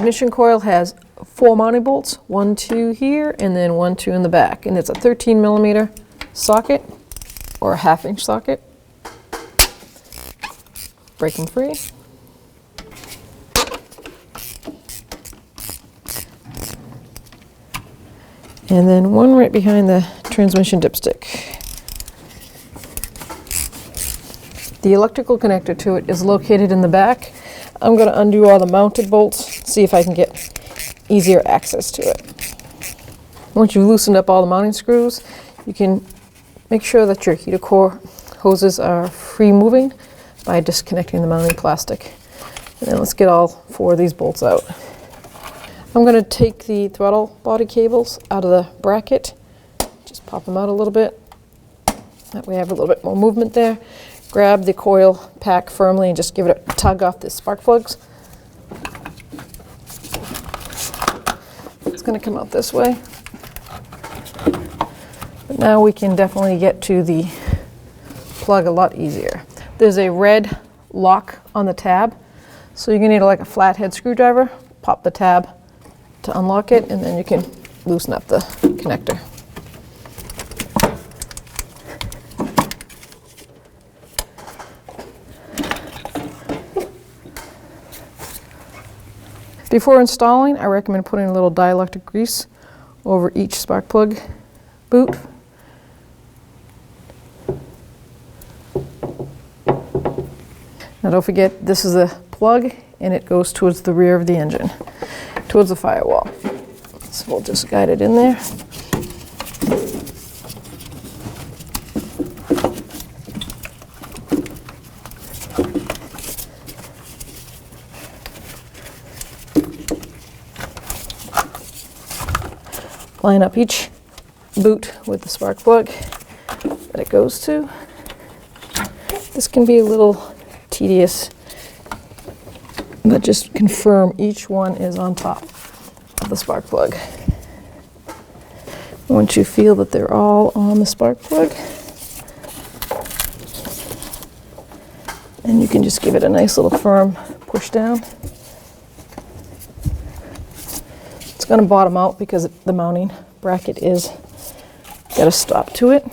transmission coil has 4 mounting bolts, 1, 2 here, and then 1, 2 in the back. And it's a 13 millimeter socket, or a 1/2 inch socket. Breaking free. And then one right behind the transmission dipstick. The electrical connector to it is located in the back. I'm going to undo all the mounted bolts, see if I can get easier access to it. Once you've loosened up all the mounting screws, you can make sure that your heater core hoses are free moving by disconnecting the mounting plastic. And then let's get all 4 of these bolts out. I'm going to take the throttle body cables out of the bracket, just pop them out a little bit. That way I have a little bit more movement there. Grab the coil pack firmly and just give it a tug off the spark plugs. It's going to come out this way. But now we can definitely get to the plug a lot easier. There's a red lock on the tab, so you're going to need like a flathead screwdriver. Pop the tab to unlock it, and then you can loosen up the connector. Before installing, I recommend putting a little dielectric grease over each spark plug boot. Now don't forget, this is a plug and it goes towards the rear of the engine, towards the firewall. So we'll just guide it in there. Line up each boot with the spark plug that it goes to. This can be a little tedious, but just confirm each one is on top of the spark plug. Once you feel that they're all on the spark plug, and you can just give it a nice little firm push down. It's going to bottom out because the mounting bracket is got a stop to it.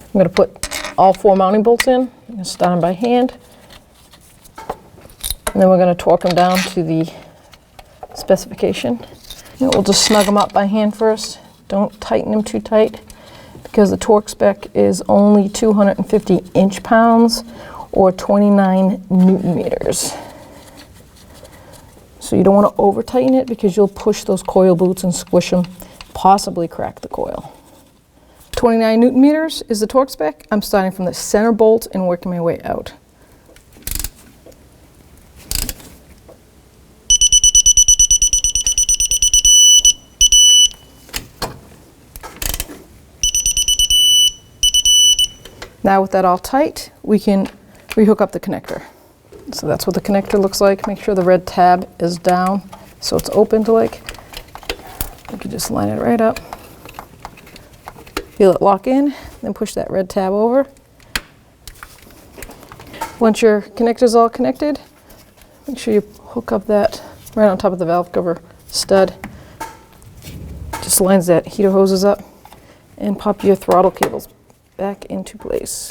I'm going to put all 4 mounting bolts in. I'm going to start them by hand. And then we're going to torque them down to the specification. And we'll just snug them up by hand first. Don't tighten them too tight because the torque spec is only 250 inch-pounds or 29 newton meters. So you don't want to over tighten it because you'll push those coil boots and squish them, possibly crack the coil. 29 newton meters is the torque spec. I'm starting from the center bolt and working my way out. Now with that all tight, we can rehook up the connector. So that's what the connector looks like. Make sure the red tab is down so it's opened like. You can just line it right up. Feel it lock in, then push that red tab over. Once your connector's all connected, make sure you hook up that right on top of the valve cover stud. Just lines that heater hoses up and pop your throttle cables back into place.